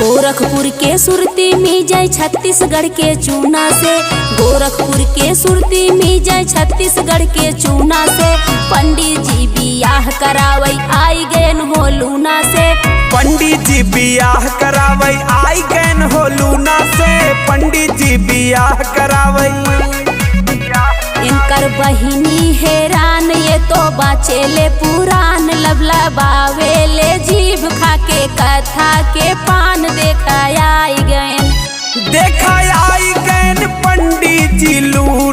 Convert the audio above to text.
गोरखपुर के सुरती में जाए छत्तीसगढ़ के चूना से, गोरखपुर के सुरती में जाए छत्तीसगढ़ के चूना से। पंडित जी बियाह करावई आई गयन हो लूना से, पंडित जी बियाह करावई आई गयन हो लूना से, पंडित जी बियाह करावई। इनकर बहिनी हैरान ये तो बाचेले पुरान, लबलबावेले जीभ खाके कथा के पान। देखा आई गयन पंडित जी लू